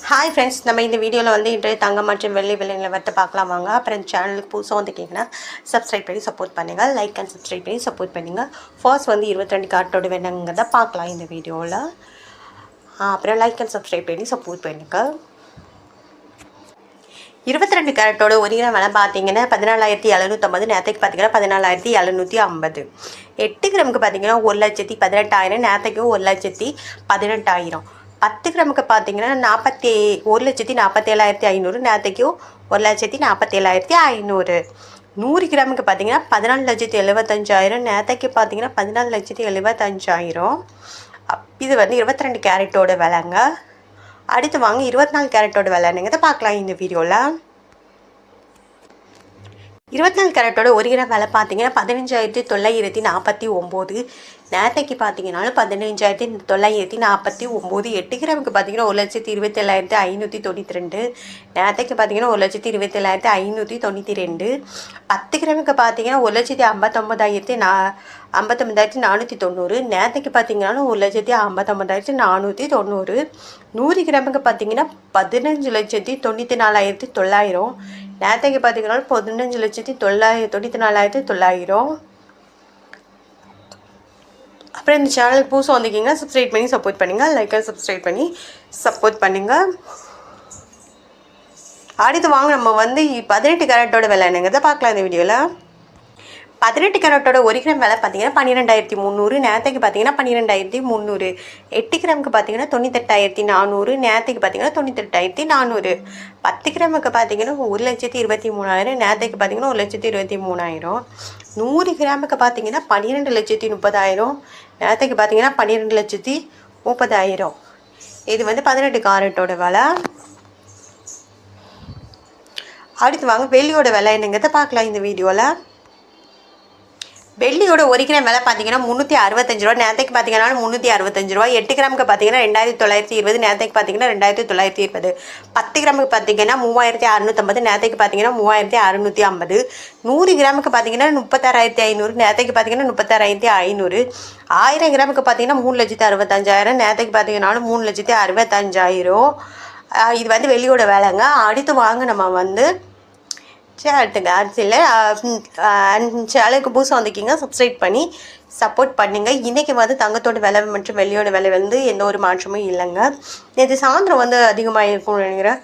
Hi friends, நம்ம இந்த வீடியோவில் வந்து இன்றைய தங்கம் மற்றும் வெள்ளி விலைகளை வந்து பார்க்கலாம் வாங்க. அப்புறம் இந்த சேனலுக்கு புதுசாக வந்துட்டிங்கன்னா சப்ஸ்கிரைப் பண்ணி சப்போர்ட் பண்ணுங்கள். லைக் அண்ட் சப்ஸ்கிரைப் பண்ணி சப்போர்ட் பண்ணுங்கள். ஃபர்ஸ்ட் வந்து 22 கார்ட்டோட வேணுங்கிறத பார்க்கலாம் இந்த வீடியோவில். அப்புறம் லைக் அண்ட் சப்ஸ்கிரைப் பண்ணி சப்போர்ட் பண்ணுங்கள். 22 கேரட்டோட ஒரு கிராம் விலை பார்த்தீங்கன்னா 14,750. நேற்றுக்கு பார்த்தீங்கன்னா 14,750. 8 கிராமுக்கு பார்த்தீங்கன்னா 1,18,000. நேற்றுக்கு 1,18,000. 10 கிராமுக்கு பார்த்தீங்கன்னா 1,47,500. நேற்றுக்கும் 1,47,500. 100 கிராமுக்கு பார்த்தீங்கன்னா 14,75,000. நேற்றுக்கு பார்த்தீங்கன்னா 14,75,000. இது வந்து 22 கேரட்டோட விலைங்க. அடுத்து வாங்க 24 கேரட்டோட விலைங்கிறத பார்க்கலாம் இந்த வீடியோவில். 24 கேரட்டோட ஒரு கிராம் விலை பார்த்தீங்கன்னா 15,949. நேற்றைக்கு பார்த்தீங்கன்னா 15,949. 8 கிராமுக்கு பார்த்தீங்கன்னா 1,27,592. நேற்றைக்கு பார்த்தீங்கன்னா 1,27,592. 10 கிராமுக்கு பார்த்தீங்கன்னா 1,59,490. நேற்றைக்கு பார்த்தீங்கன்னா 1,59,490. 100 கிராமுக்கு பார்த்தீங்கன்னா 15,94,900. நேற்றைக்கு பார்த்தீங்கன்னா 15,94,900. அப்புறம் இந்த சேனலுக்கு புதுசாக வந்திருக்கீங்கன்னா சப்ஸ்கிரைப் பண்ணி சப்போர்ட் பண்ணுங்கள். லைக் அண்ட் சப்ஸ்கிரைப் பண்ணி சப்போர்ட் பண்ணுங்கள். அடுத்து வாங்க நம்ம வந்து 18 கேரட்டோட விலை என்னங்கிறத பார்க்கலாம் இந்த வீடியோவில். 18 கேரட்டோட ஒரு கிராம் விலை பார்த்தீங்கன்னா 12,300. நேற்றுக்கு பார்த்தீங்கன்னா 12,300. 8 கிராமுக்கு பார்த்தீங்கன்னா 98,400. நேற்றுக்கு பார்த்தீங்கன்னா 98,400. 10 கிராமுக்கு பார்த்தீங்கன்னா 1,23,000. நேற்றுக்கு பார்த்தீங்கன்னா 1,23,000. 100 கிராமுக்கு பார்த்தீங்கன்னா 12,30,000. நேற்றுக்கு பார்த்தீங்கன்னா 12,30,000. இது வந்து 18 கேரட்டோட விலை. அடுத்து வாங்க வெள்ளியோட விலை என்னங்கிறத பார்க்கலாம் இந்த வீடியோவில். வெள்ளியோட ஒரு கிராம் விலை பார்த்தீங்கன்னா 365 ரூபா. நேற்றுக்கு பார்த்தீங்கன்னா 365 ரூபா. 8 கிராமுக்கு பார்த்தீங்கன்னா 2,920. நேற்றுக்கு பார்த்தீங்கன்னா 2,920. 10 கிராமுக்கு பார்த்தீங்கன்னா 3,650. நேற்றுக்கு பார்த்தீங்கன்னா 3,650. 100 கிராமுக்கு பார்த்தீங்கன்னா 36,500. நேற்றுக்கு பார்த்தீங்கன்னா 36,500. 1000 கிராமுக்கு பார்த்தீங்கன்னா 3,65,000. நேற்றுக்கு பார்த்தீங்கன்னா 3,65,000. இது வந்து வெள்ளியோட விலைங்க. அடுத்து வாங்க நம்ம வந்து சேனலுக்கு சேனலுக்கு புதுசாக வந்திருக்கீங்க சப்ஸ்கிரைப் பண்ணி சப்போர்ட் பண்ணுங்கள். இன்றைக்கி வந்து தங்கத்தோட விலை மற்றும் வெள்ளியோட விலை வந்து எந்த ஒரு மாற்றமும் இல்லைங்க. நேற்று சாயந்தரம் வந்து அதிகமாக இருக்கும்னு நினைக்கிறேன்.